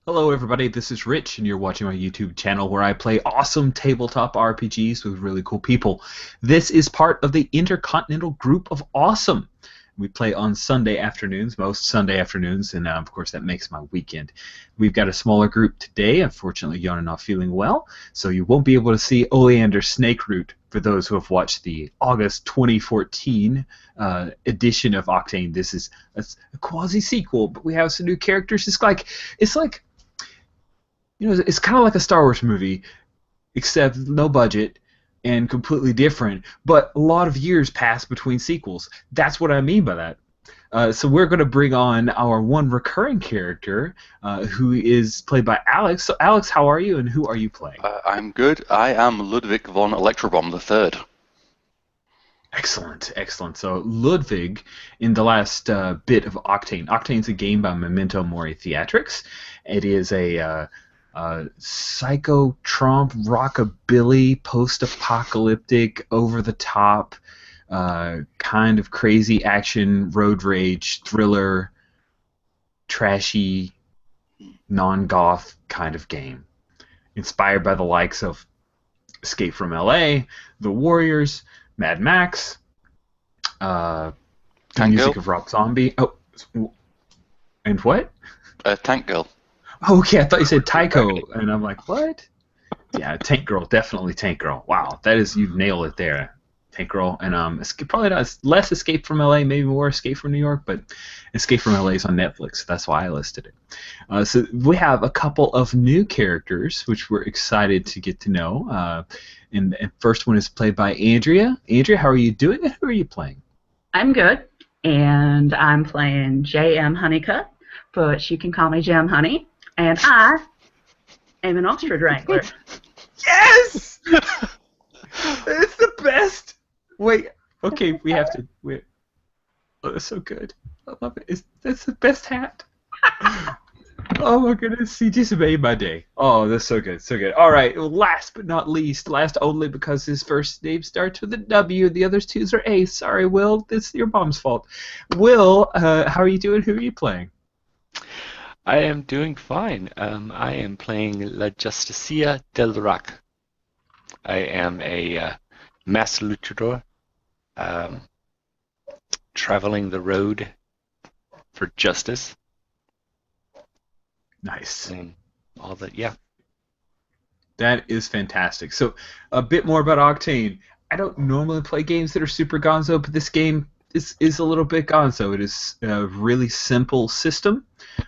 Hello everybody, this is Rich and you're watching my YouTube channel where I play awesome tabletop RPGs with really cool people. This is part of the Intercontinental Group of Awesome. We play on Sunday afternoons, most Sunday afternoons, and of course that makes my weekend. We've got a smaller group today. Unfortunately, Yana not feeling well, so you won't be able to see Oleander Snakeroot for those who have watched the August 2014 edition of octaNe. This is a quasi-sequel, but we have some new characters. It's like it's kind of like a Star Wars movie, except no budget and completely different, but a lot of years pass between sequels. That's what I mean by that. So we're going to bring on our one recurring character, who is played by Alex. So Alex, how are you, and who are you playing? I'm good. I am Ludwig von Electrobomb III. Excellent, excellent. So Ludwig, in the last bit of octaNe. octaNe's a game by Memento Mori Theatrics. It is a psychotronic, rockabilly, post-apocalyptic, over-the-top, kind of crazy action, road rage, thriller, trashy, non-goth kind of game. Inspired by the likes of Escape from L.A., The Warriors, Mad Max, the Tank music Girl? of Rob Zombie. Oh, and what? Tank Girl. Oh, okay, I thought you said Tycho, and I'm like, what? Yeah, Tank Girl, definitely Tank Girl. Wow, that is, you nailed it there. Tank Girl, and probably not less Escape from LA, maybe more Escape from New York, but Escape from LA is on Netflix, so that's why I listed it. So we have a couple of new characters, which we're excited to get to know. And the first one is played by Andrea. Andrea, how are you doing, and who are you playing? I'm good, and I'm playing J.M. Honeycutt, but you can call me Jem Honey, and I am an ostrich wrangler. Yes! It's the best! Wait, okay, we have to... Wait. Oh, that's so good. I love it. That's the best hat. Oh my goodness, he just made my day. Oh, that's so good, so good. All right, last but not least, last only because his first name starts with a W, the other two are A. Sorry, Will, it's your mom's fault. Will, how are you doing? Who are you playing? I am doing fine. I am playing La Justicia del Rack. I am a mass luchador, traveling the road for justice. Nice. And all that, yeah. That is fantastic. So, a bit more about octaNe. I don't normally play games that are super gonzo, but this game is a little bit gonzo. It is a really simple system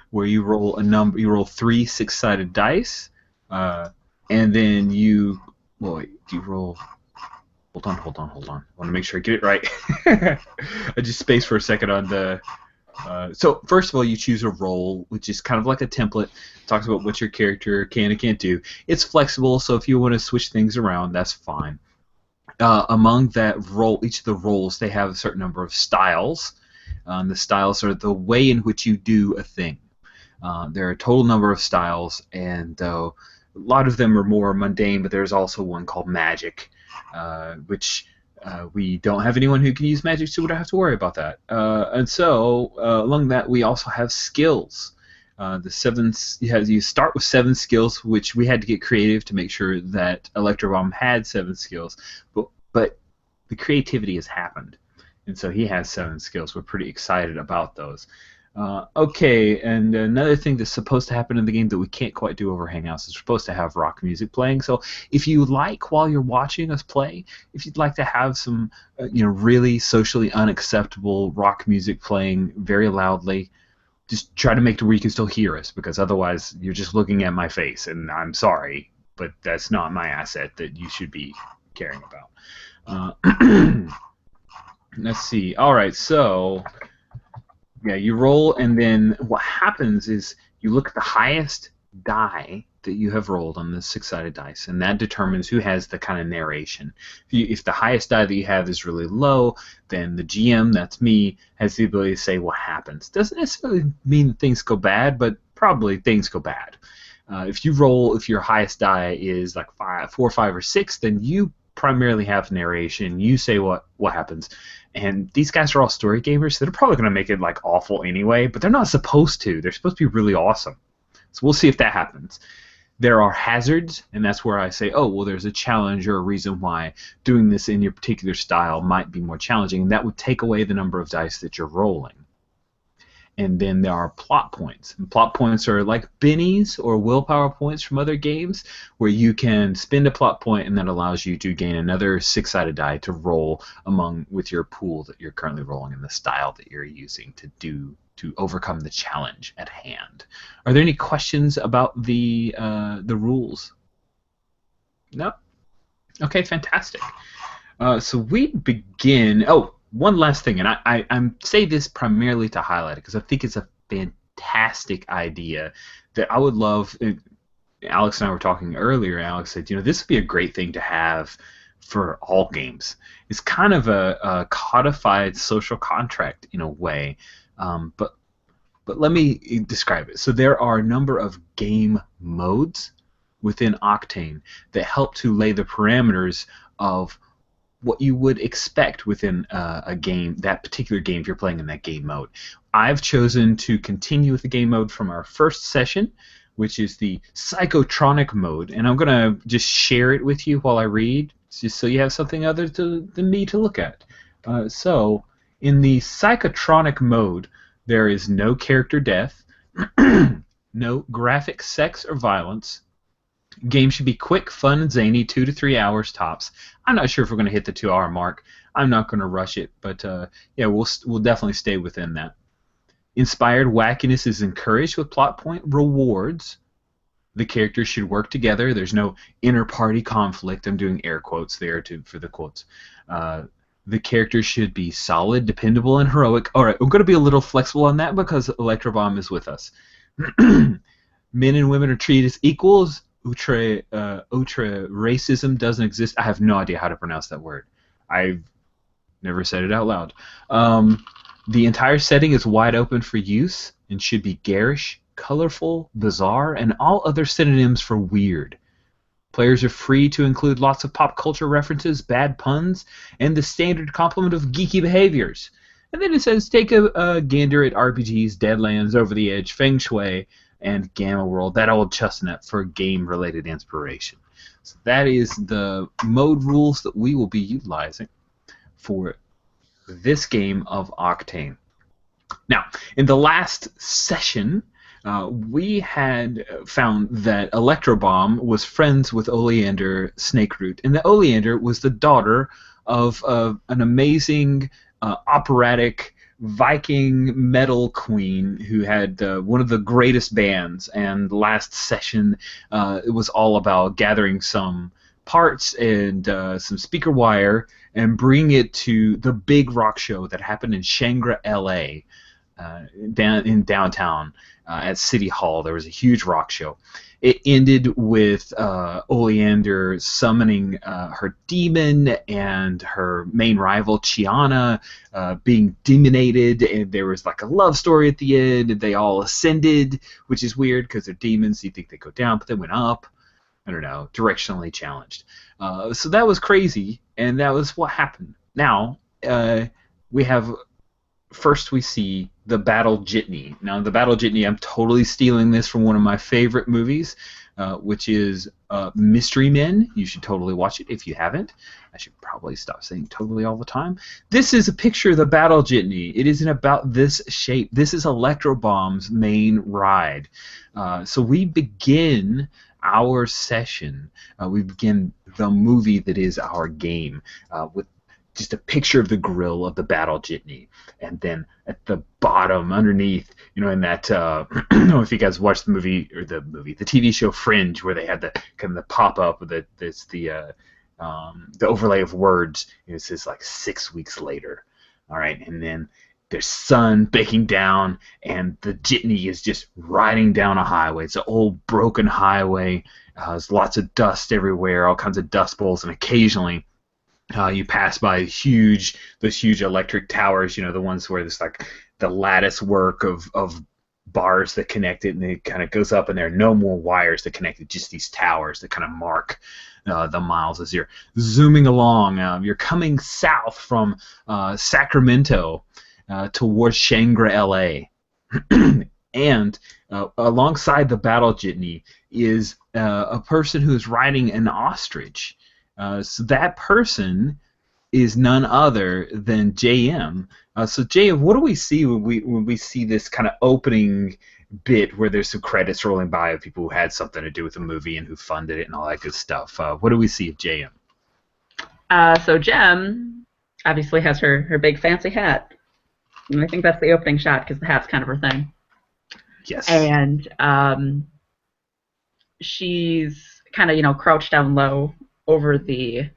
where you roll a number. You roll 3 6-sided dice, and then you roll. Hold on. I want to make sure I get it right. I just spaced for a second on the. So first of all, you choose a role, which is kind of like a template. It talks about what your character can and can't do. It's flexible, so if you want to switch things around, that's fine. Among that role, each of the roles, they have a certain number of styles. The styles are the way in which you do a thing. There are a total number of styles, and a lot of them are more mundane, but there's also one called magic, which we don't have anyone who can use magic, so we don't have to worry about that. And so, along that, we also have skills. You start with 7 skills, which we had to get creative to make sure that Electrobomb had 7 skills, but the creativity has happened, and so he has 7 skills. We're pretty excited about those. Okay, and another thing that's supposed to happen in the game that we can't quite do over Hangouts is we're supposed to have rock music playing. So if you like, while you're watching us play, if you'd like to have some, really socially unacceptable rock music playing very loudly, just try to make it where you can still hear us, because otherwise you're just looking at my face, and I'm sorry, but that's not my asset that you should be caring about. Let's see. All right, so... Yeah, you roll, and then what happens is you look at the highest die that you have rolled on the 6-sided dice, and that determines who has the kind of narration. If the highest die that you have is really low, then the GM, that's me, has the ability to say what happens. Doesn't necessarily mean things go bad, but probably things go bad. If your highest die is like 4, 5, or 6, then you primarily have narration. You say what happens. And these guys are all story gamers, so they're probably going to make it like awful anyway, but they're not supposed to. They're supposed to be really awesome. So we'll see if that happens. There are hazards, and that's where I say, oh, well, there's a challenge or a reason why doing this in your particular style might be more challenging, and that would take away the number of dice that you're rolling. And then there are plot points. And plot points are like bennies or willpower points from other games, where you can spend a plot point, and that allows you to gain another 6-sided die to roll with your pool that you're currently rolling and the style that you're using to overcome the challenge at hand. Are there any questions about the rules? No? Okay, fantastic. So we begin. Oh, one last thing, and I say this primarily to highlight it because I think it's a fantastic idea that I would love. Alex and I were talking earlier. Alex said, this would be a great thing to have for all games. It's kind of a codified social contract in a way. But let me describe it. So there are a number of game modes within octaNe that help to lay the parameters of what you would expect within a game, that particular game if you're playing in that game mode. I've chosen to continue with the game mode from our first session, which is the psychotronic mode, and I'm going to just share it with you while I read, just so you have something other than me to look at. So in the psychotronic mode, there is no character death, no graphic sex or violence. Game should be quick, fun, and zany, 2 to 3 hours tops. I'm not sure if we're going to hit the 2-hour mark. I'm not going to rush it, but yeah, we'll definitely stay within that. Inspired wackiness is encouraged with plot point rewards. The characters should work together. There's no inter-party conflict. I'm doing air quotes there for the quotes. The characters should be solid, dependable, and heroic. All right, we're going to be a little flexible on that because Electrobomb is with us. Men and women are treated as equals. Ultra racism doesn't exist. I have no idea how to pronounce that word. I've never said it out loud. The entire setting is wide open for use and should be garish, colorful, bizarre, and all other synonyms for weird. Players are free to include lots of pop culture references, bad puns, and the standard complement of geeky behaviors. And then it says, take a gander at RPGs, Deadlands, Over the Edge, Feng Shui, and Gamma World, that old chestnut, for game-related inspiration. So that is the mode rules that we will be utilizing for this game of octaNe. Now, in the last session, we had found that Electrobomb was friends with Oleander Snakeroot, and that Oleander was the daughter of an amazing operatic Viking metal queen who had one of the greatest bands, and last session it was all about gathering some parts and some speaker wire and bring it to the big rock show that happened in Shangri-La, in downtown at City Hall. There was a huge rock show. It ended with Oleander summoning her demon and her main rival, Chiana, being demonated, and there was like a love story at the end, and they all ascended, which is weird because they're demons. You think they go down, but they went up. I don't know, directionally challenged. So that was crazy, and that was what happened. Now, first we see the Battle Jitney. Now, the Battle Jitney, I'm totally stealing this from one of my favorite movies, which is Mystery Men. You should totally watch it if you haven't. I should probably stop saying totally all the time. This is a picture of the Battle Jitney. It isn't about this shape. This is Electrobomb's main ride. So we begin our session. We begin the movie that is our game with just a picture of the grill of the Battle Jitney, and then at the bottom, underneath, in that I don't know if you guys watched the TV show Fringe, where they had the kind of the pop up with the overlay of words. It says like 6 weeks later, all right, and then there's sun baking down, and the Jitney is just riding down a highway. It's an old broken highway. There's lots of dust everywhere, all kinds of dust bowls, and occasionally you pass by those huge electric towers, the ones where there's like the lattice work of bars that connect it, and it kind of goes up, and there are no more wires that connect it, just these towers that kind of mark the miles as you're zooming along. You're coming south from Sacramento towards Shangri-La. and alongside the battle jitney is a person who is riding an ostrich. So that person is none other than JM. So JM, what do we see when we see this kind of opening bit where there's some credits rolling by of people who had something to do with the movie and who funded it and all that good stuff? What do we see of JM? So Jem obviously has her big fancy hat. And I think that's the opening shot because the hat's kind of her thing. Yes. And she's kind of, crouched down low over the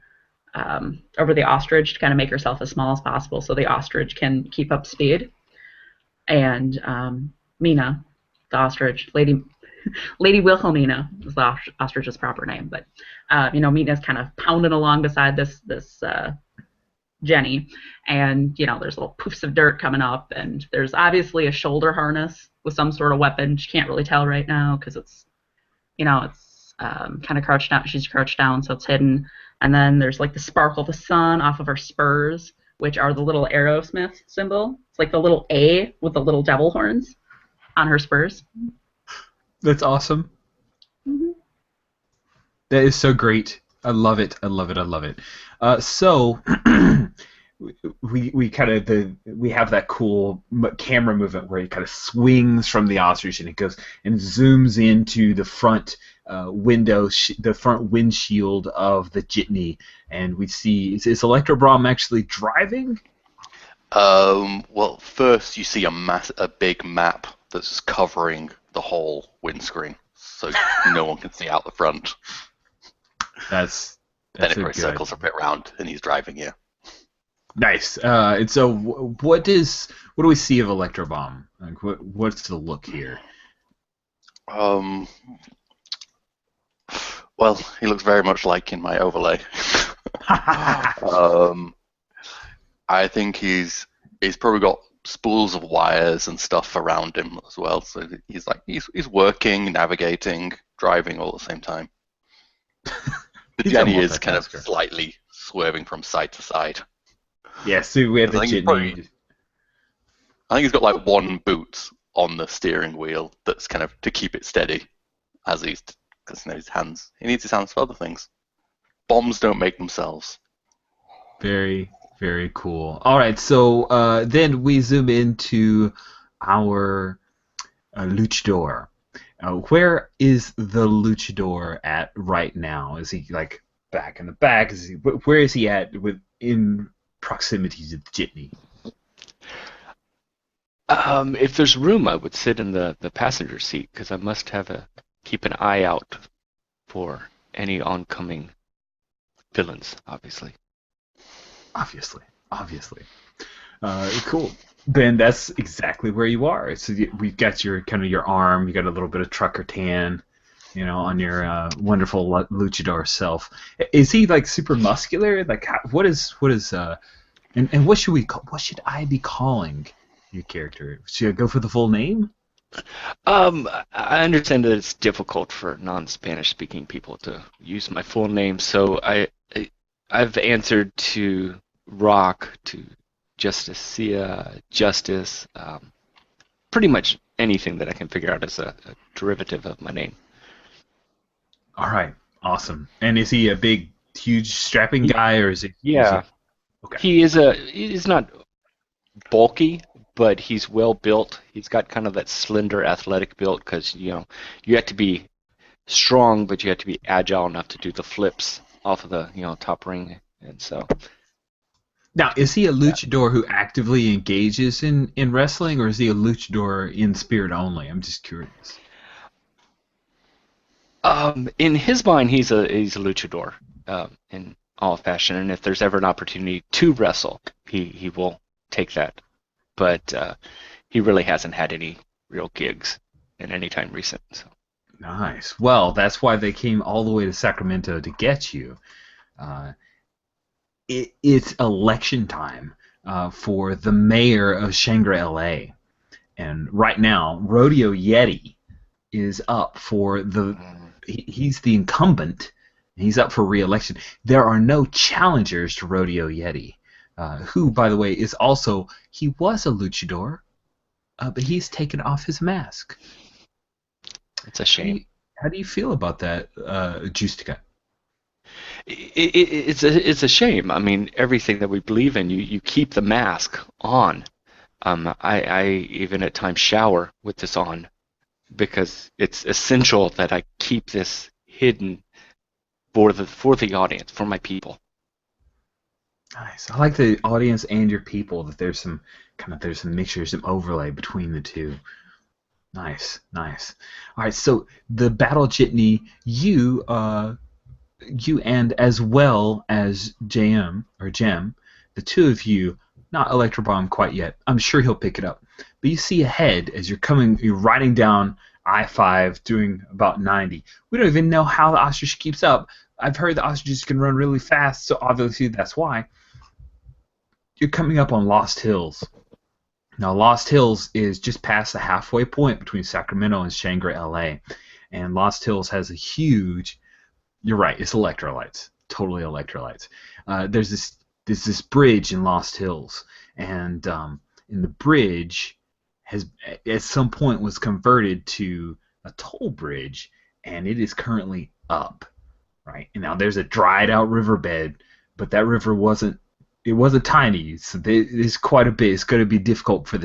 ostrich to kind of make herself as small as possible so the ostrich can keep up speed. And Mina, the ostrich, Lady Wilhelmina is the ostrich's proper name, but Mina's kind of pounding along beside this Jenny, and there's little poofs of dirt coming up, and there's obviously a shoulder harness with some sort of weapon. She can't really tell right now because it's kind of crouched down. She's crouched down, so it's hidden. And then there's like the sparkle of the sun off of her spurs, which are the little Aerosmith symbol. It's like the little A with the little devil horns on her spurs. That's awesome. Mm-hmm. That is so great. I love it. I love it. I love it. So we have that cool camera movement where it kind of swings from the ostrich and it goes and zooms into the front the front windshield of the jitney, and we see is Electro Braum actually driving? Well, first you see a big map that's just covering the whole windscreen, so no one can see out the front. That's then it probably circles a bit round, and he's driving you. Nice. And so, what do we see of Electro Braum? Like, what's the look here? Well, he looks very much like in my overlay. I think he's probably got spools of wires and stuff around him as well. So he's working, navigating, driving all at the same time. The Jenny is kind of slightly swerving from side to side. Yeah, so we have the jitney. I think he's got like one boot on the steering wheel that's kind of to keep it steady as because he needs his hands for other things. Bombs don't make themselves. Very, very cool. All right, so then we zoom into our luchador. Where is the luchador at right now? Is he like back in the back? Where is he at in proximity to the jitney? If there's room, I would sit in the passenger seat because I must keep an eye out for any oncoming villains, obviously. Obviously. Cool. Then that's exactly where you are. So we've got your arm. You got a little bit of trucker tan, on your wonderful luchador self. Is he like super muscular? Like what is and what should I be calling your character? Should I go for the full name? I understand that it's difficult for non-Spanish speaking people to use my full name, so I've answered to Rock, to Justicia, Justice, pretty much anything that I can figure out as a derivative of my name. All right, awesome. And is he a big, huge, strapping guy, or is he? Yeah, okay. He's not bulky, but he's well built. He's got kind of that slender, athletic build because you have to be strong, but you have to be agile enough to do the flips off of the top ring, and so. Now, is he a luchador who actively engages in wrestling, or is he a luchador in spirit only? I'm just curious. In his mind, he's a luchador in all fashion, and if there's ever an opportunity to wrestle, he will take that. But he really hasn't had any real gigs in any time recent. So. Nice. Well, that's why they came all the way to Sacramento to get you. It's election time for the mayor of Shangri-La. And right now, Rodeo Yeti is up for he's the incumbent. He's up for re-election. There are no challengers to Rodeo Yeti, who, by the way, he was a luchador but he's taken off his mask. It's a shame. How do you feel about that, Justica? It's a shame. I mean, everything that we believe in, you keep the mask on. I even at times shower with this on because it's essential that I keep this hidden for the audience, for my people. Nice. I like the audience and your people. That there's some mixture, some overlay between the two. Nice. All right. So the battle jitney, you and as well as Jem, the two of you, not Electrobomb quite yet. I'm sure he'll pick it up. But you see ahead as you're riding down I-5 doing about 90. We don't even know how the ostrich keeps up. I've heard the ostriches can run really fast, so obviously that's why. You're coming up on Lost Hills. Now, Lost Hills is just past the halfway point between Sacramento and Shangri-La. And Lost Hills has a huge... You're right, it's electrolytes. Totally electrolytes. There's this bridge in Lost Hills. And in the bridge has at some point was converted to a toll bridge, and it is currently up. Right? And now there's a dried out riverbed, but that river wasn't tiny, so there's quite a bit. It's going to be difficult for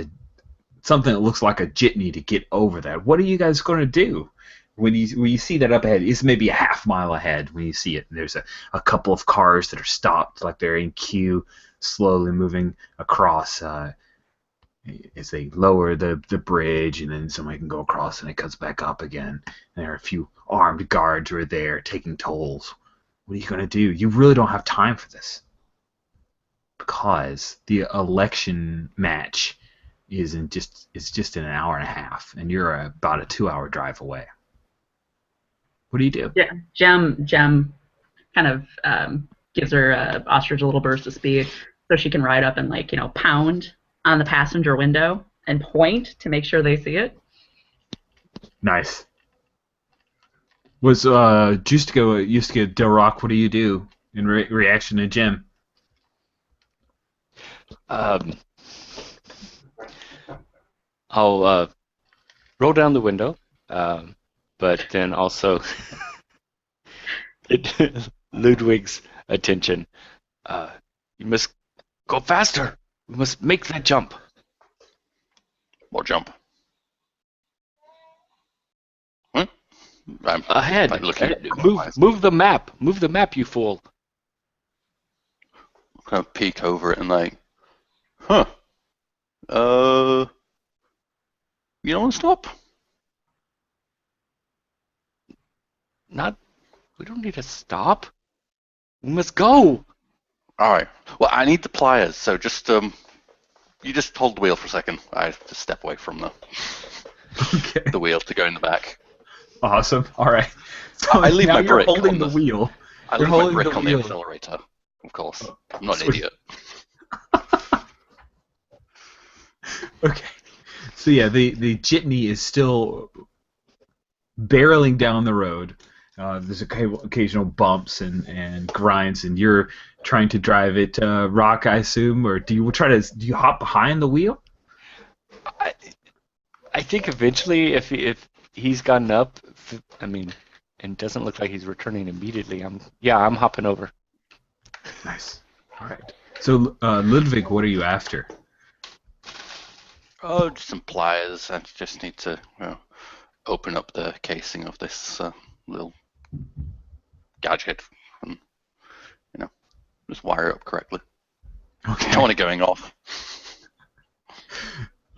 something that looks like a jitney to get over that. What are you guys going to do when you see that up ahead? It's maybe a half mile ahead when you see it. And there's a couple of cars that are stopped, like they're in queue, slowly moving across as they lower the bridge, and then somebody can go across and it comes back up again. And there are a few armed guards who are there taking tolls. What are you going to do? You really don't have time for this, because the election match is just in an hour and a half, and you're about a 2-hour drive away. What do you do? Yeah, Jem kind of gives her ostrich a little burst of speed so she can ride up and pound on the passenger window and point to make sure they see it. Nice. Was Justica Del Rock, what do you do in reaction to Jem? I'll roll down the window, but then also Ludwig's attention. You must go faster. We must make that jump. What jump? I'm Ahead. looking at Move the map. Move the map, you fool. Kind of peek over it and you don't want to stop? We don't need to stop. We must go. All right. Well, I need the pliers, so just you just hold the wheel for a second. I have to step away from the wheel to go in the back. Awesome. All right. So I leave now my you're brick holding on the wheel. I leave my brick on the accelerator, of course. I'm not an idiot. Okay. So yeah, the jitney is still barreling down the road. There's occasional bumps and grinds, and you're trying to drive it. Rock, I assume, or do you hop behind the wheel? I think eventually, if he's gotten up, and doesn't look like he's returning immediately, I'm hopping over. Nice. All right. So Ludwig, what are you after? Oh, just some pliers. I just need to open up the casing of this little gadget and just wire it up correctly. Okay. I don't want it going off.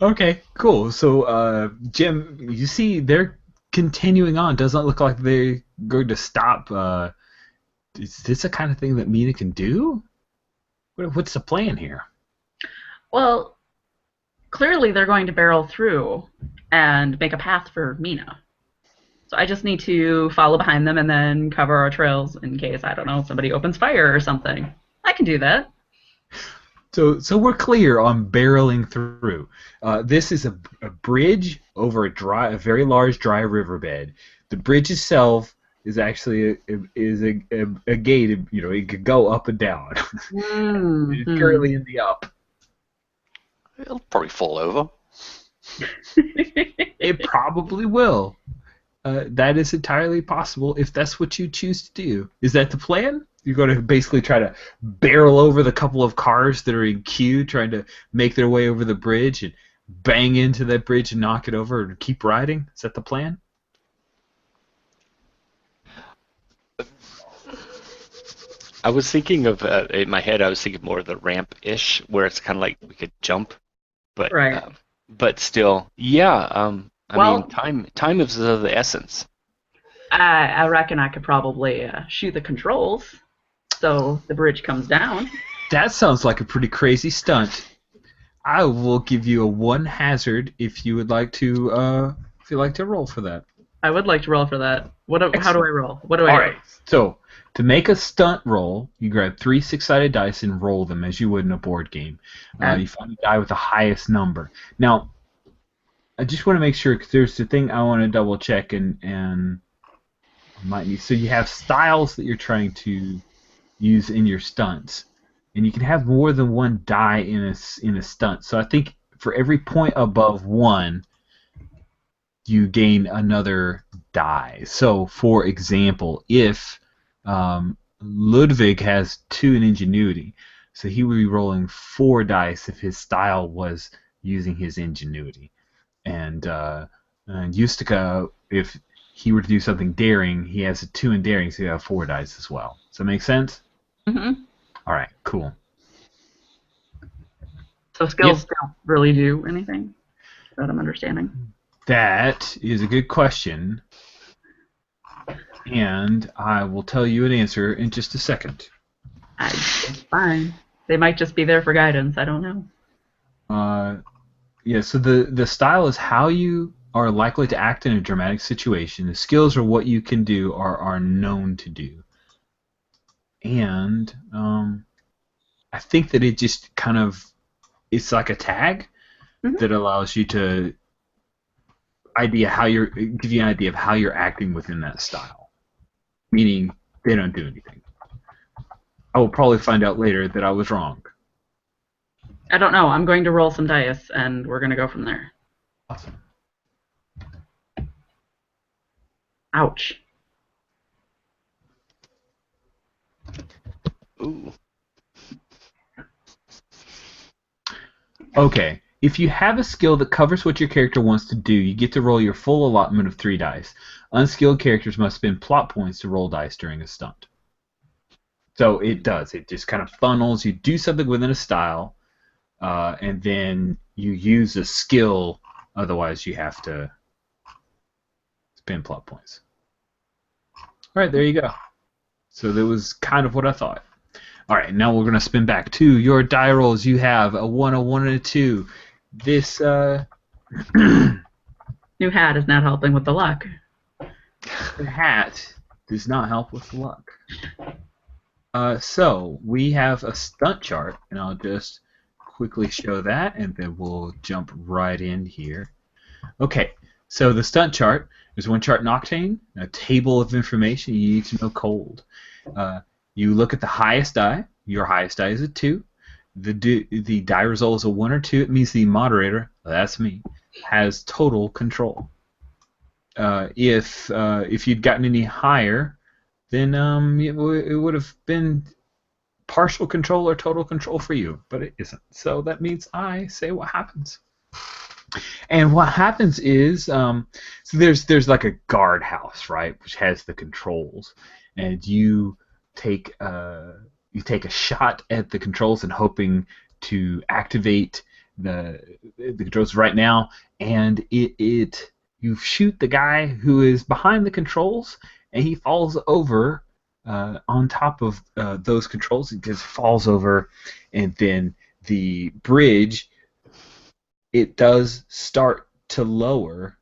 Okay, cool. So Jim, you see they're continuing on. Doesn't look like they're going to stop. Is this the kind of thing that Mina can do? What's the plan here? Well, clearly they're going to barrel through and make a path for Mina. So I just need to follow behind them and then cover our trails in case, I don't know, somebody opens fire or something. I can do that. So we're clear on barreling through. This is a bridge over a very large dry riverbed. The bridge itself is actually a gate. It could go up and down. Mm-hmm. It's currently in the up. It'll probably fall over. It probably will. That is entirely possible if that's what you choose to do. Is that the plan? You're going to basically try to barrel over the couple of cars that are in queue, trying to make their way over the bridge and bang into that bridge and knock it over and keep riding? Is that the plan? I was thinking of, in my head, I was thinking more of the ramp-ish, where it's kind of like we could jump, but Right. but still, yeah. I Well- mean, time is of the essence. I reckon I could probably shoot the controls so the bridge comes down. That sounds like a pretty crazy stunt. I will give you a 1 hazard if you would like to roll for that. I would like to roll for that. How do I roll? What do I All do? right. So to make a stunt roll, you grab 3 6-sided dice and roll them as you would in a board game. Okay. You find a die with the highest number. Now, I just want to make sure because there's the thing I want to double check and might need. So you have styles that you're trying to use in your stunts, and you can have more than 1 die in a stunt. So I think for every point above 1, you gain another die. So, for example, if Ludwig has 2 in ingenuity, so he would be rolling 4 dice if his style was using his ingenuity. And Ustica, if he were to do something daring, he has a 2 in daring, so you have 4 dice as well. Does that make sense? Mm-hmm. All right, cool. So skills don't really do anything. That I'm understanding. That is a good question, and I will tell you an answer in just a second. It's fine. They might just be there for guidance. I don't know. Yeah, so the style is how you are likely to act in a dramatic situation. The skills are what you can do or are known to do. And I think that it just kind of, it's like a tag that allows you to give you an idea of how you're acting within that style. Meaning they don't do anything. I will probably find out later that I was wrong. I don't know. I'm going to roll some dice, and we're going to go from there. Awesome. Ouch. Ooh. Okay. If you have a skill that covers what your character wants to do, you get to roll your full allotment of 3 dice. Unskilled characters must spend plot points to roll dice during a stunt. So it does. It just kind of funnels. You do something within a style, and then you use a skill. Otherwise, you have to spend plot points. All right, there you go. So that was kind of what I thought. All right, now we're going to spin back to your die rolls. You have a 1, a 1, and a 2. This New hat is not helping with the luck. the hat does not help with the luck. So we have a stunt chart, and I'll just quickly show that, and then we'll jump right in here. Okay, so the stunt chart is 1 chart in octaNe, a table of information you need to know cold. You look at the highest die. Your highest die is a 2. The die result is a 1 or 2. It means the moderator, that's me, has total control. If you'd gotten any higher, then it would have been partial control or total control for you, but it isn't. So that means I say what happens. And what happens is, so there's like a guardhouse, right, which has the controls, and you take a shot at the controls and hoping to activate the controls right now, and you shoot the guy who is behind the controls, and he falls over on top of those controls. He just falls over, and then the bridge, it does start to lower.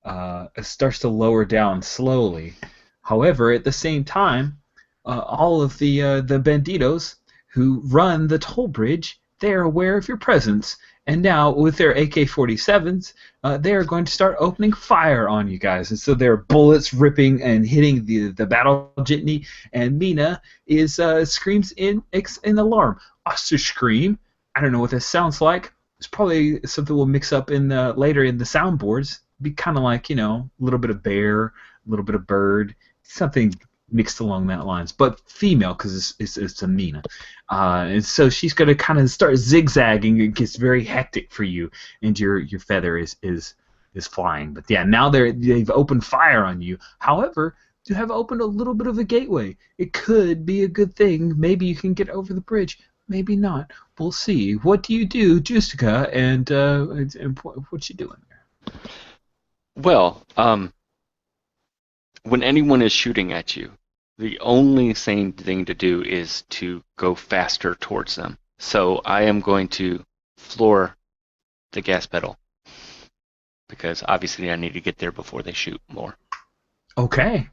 It starts to lower down slowly. However, at the same time, all of the banditos who run the toll bridge, they're aware of your presence, and now with their AK-47s, they're going to start opening fire on you guys. And so there are bullets ripping and hitting the battle jitney, and Mina is screams in alarm. Oster scream. I don't know what this sounds like. it's probably something we'll mix up in the later in the soundboards. Be kind of like, a little bit of bear, a little bit of bird, something mixed along that lines, but female because it's a Mina. And so she's going to kind of start zigzagging. It gets very hectic for you, and your feather is flying. But yeah, now they've opened fire on you. However, you have opened a little bit of a gateway. It could be a good thing. Maybe you can get over the bridge. Maybe not. We'll see. What do you do, Justica, and what you doing there? Well, when anyone is shooting at you, the only sane thing to do is to go faster towards them. So I am going to floor the gas pedal because obviously I need to get there before they shoot more. Okay,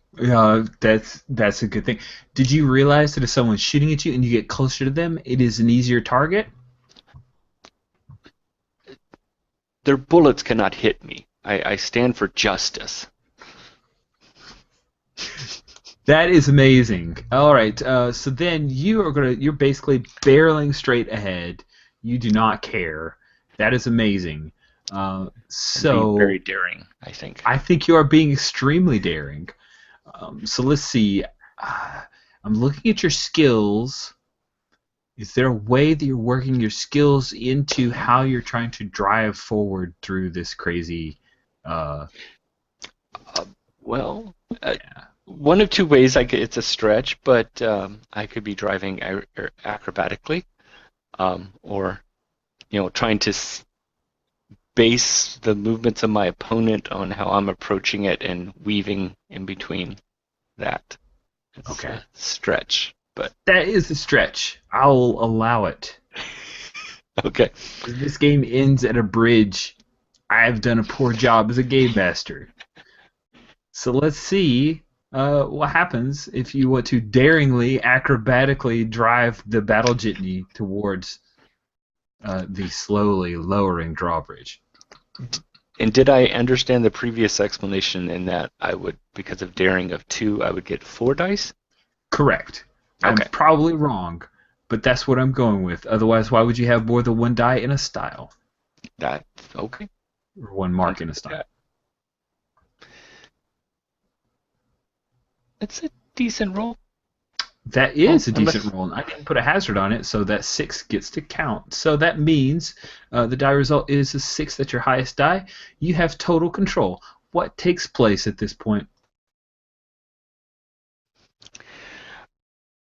that's a good thing. Did you realize that if someone's shooting at you and you get closer to them, it is an easier target? Their bullets cannot hit me. I stand for justice. That is amazing. All right, so then you're basically barreling straight ahead. You do not care. That is amazing. So being very daring, I think. I think you are being extremely daring. So let's see. I'm looking at your skills. Is there a way that you're working your skills into how you're trying to drive forward through this crazy? Well, Yeah. one of two ways. It's a stretch, but I could be driving acrobatically, or trying to base the movements of my opponent on how I'm approaching it and weaving in between that. It's Okay. a stretch, but That is a stretch. I'll allow it. okay. If this game ends at a bridge, I've done a poor job as a game master. So let's see what happens if you want to daringly, acrobatically drive the battle jitney towards the slowly lowering drawbridge. And did I understand the previous explanation in that I would, because of daring of 2, I would get 4 dice? Correct. Okay. I'm probably wrong, but that's what I'm going with. Otherwise, why would you have more than one die in a style? That's okay. Or one mark in a style. It's a decent roll. That is a unless- decent roll, and I didn't put a hazard on it, so that 6 gets to count. So that means the die result is a 6. That's your highest die. You have total control. What takes place at this point?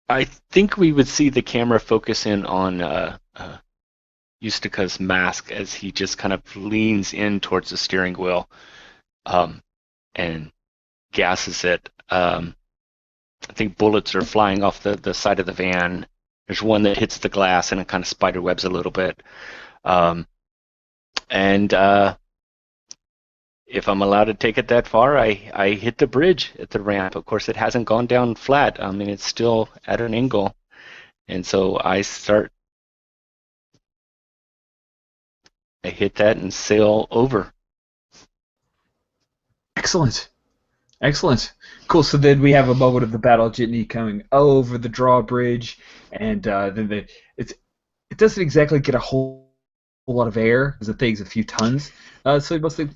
I think we would see the camera focus in on Eustica's mask as he just kind of leans in towards the steering wheel and gasses it. I think bullets are flying off the side of the van. There's one that hits the glass and it kind of spider webs a little bit. And if I'm allowed to take it that far, I hit the bridge at the ramp. Of course, it hasn't gone down flat. I mean, it's still at an angle. And so I hit that and sail over. Excellent. Excellent. Cool. So then we have a moment of the battle jitney coming over the drawbridge, and then it doesn't exactly get a whole lot of air because the thing's a few tons. So it mostly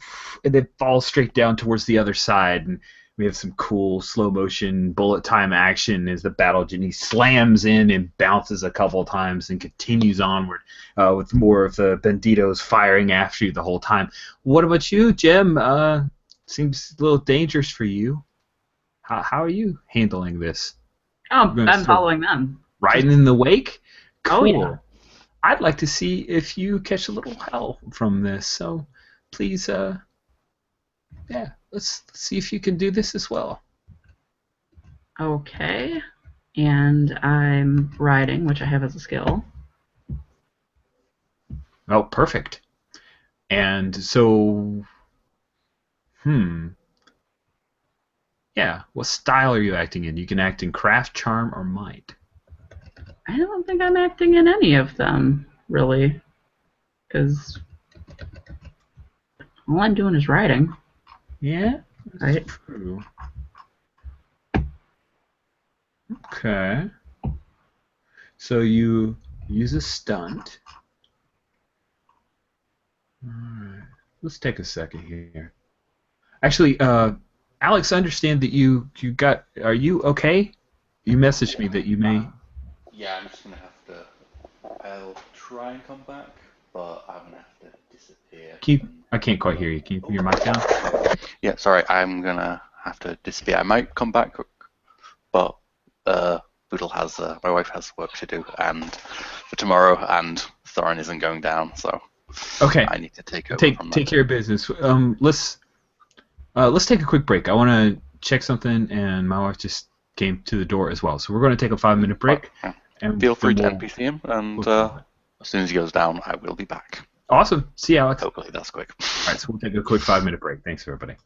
and then falls straight down towards the other side, and we have some cool slow motion bullet time action as the battle jitney slams in and bounces a couple times and continues onward with more of the banditos firing after you the whole time. What about you, Jim? Seems a little dangerous for you. How are you handling this? Oh, I'm following them. Riding in the wake? Cool. Oh, yeah. I'd like to see if you catch a little hell from this. So please, let's see if you can do this as well. Okay. And I'm riding, which I have as a skill. Oh, perfect. And so, yeah, what style are you acting in? You can act in craft, charm, or might. I don't think I'm acting in any of them, really. Because all I'm doing is riding. Yeah, Right. true. Okay. So you use a stunt. Alright. Let's take a second here. Actually, Alex, I understand that you got. Are you okay? You messaged me that you may. Yeah, I'm just gonna have to. I'll try and come back, but I'm gonna have to disappear. I can't quite hear you. Can you put your mic down? Yeah, sorry, I'm gonna have to disappear. I might come back, but Boodle has my wife has work to do and for tomorrow, and Thorin isn't going down, so Okay. I need to take over Take from take that. care of business. Let's take a quick break. I want to check something, and my wife just came to the door as well. So we're going to take a 5-minute break. Yeah. And Feel free then to NPC him, and we'll as soon as he goes down, I will be back. Awesome. See you, Alex. Hopefully that's quick. All right, so we'll take a quick 5-minute break. Thanks, everybody.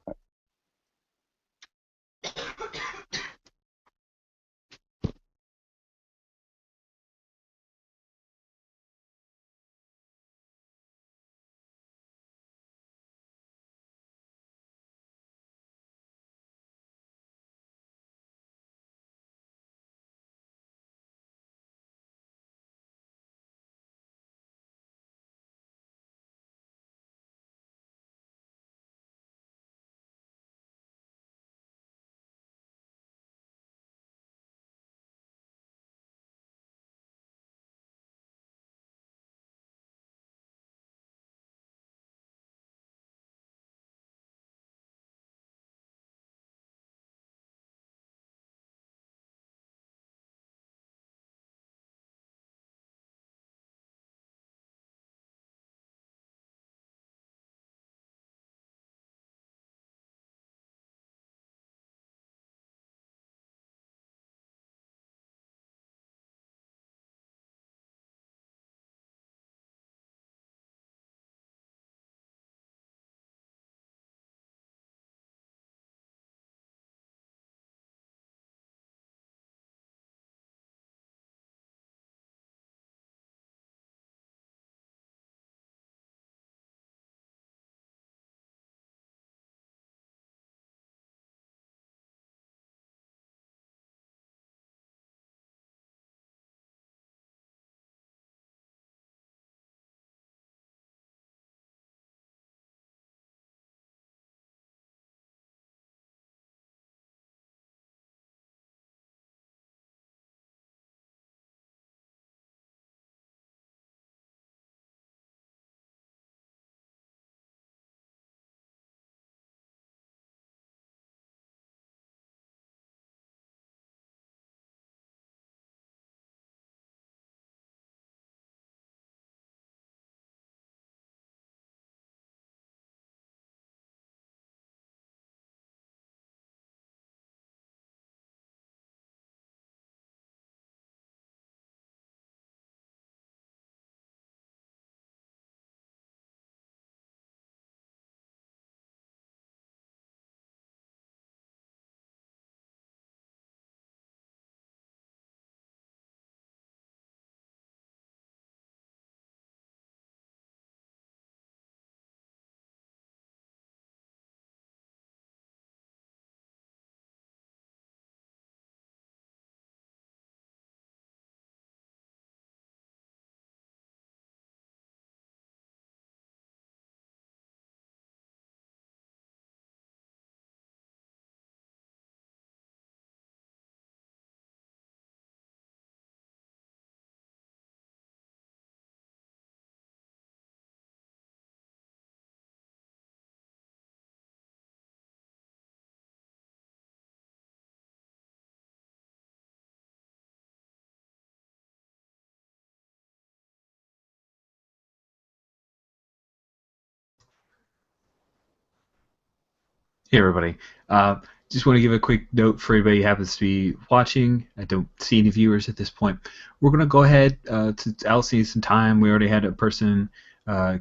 Hey, everybody. Just want to give a quick note for anybody who happens to be watching. I don't see any viewers at this point. We're going to go ahead to Alice needs some time. We already had a person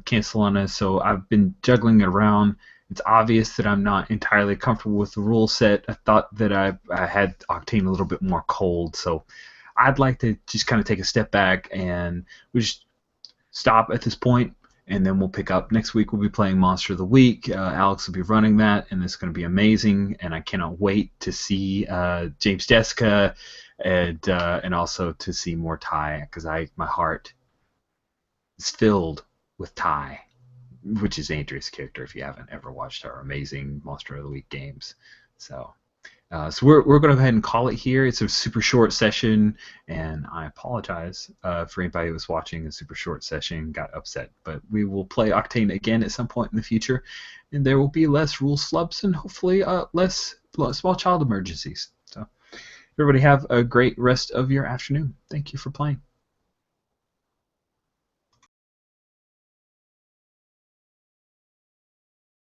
cancel on us, so I've been juggling it around. It's obvious that I'm not entirely comfortable with the rule set. I thought that I had octaNe a little bit more cold, so I'd like to just kind of take a step back and we just stop at this point, and then we'll pick up. Next week we'll be playing Monster of the Week. Alex will be running that, and it's going to be amazing, and I cannot wait to see James Jessica and also to see more Ty, because my heart is filled with Ty. which is Andrea's character if you haven't ever watched our amazing Monster of the Week games. So we're going to go ahead and call it here. It's a super short session, and I apologize for anybody who was watching a super short session got upset. But we will play octaNe again at some point in the future, and there will be less rule flubs and hopefully less small child emergencies. So everybody have a great rest of your afternoon. Thank you for playing.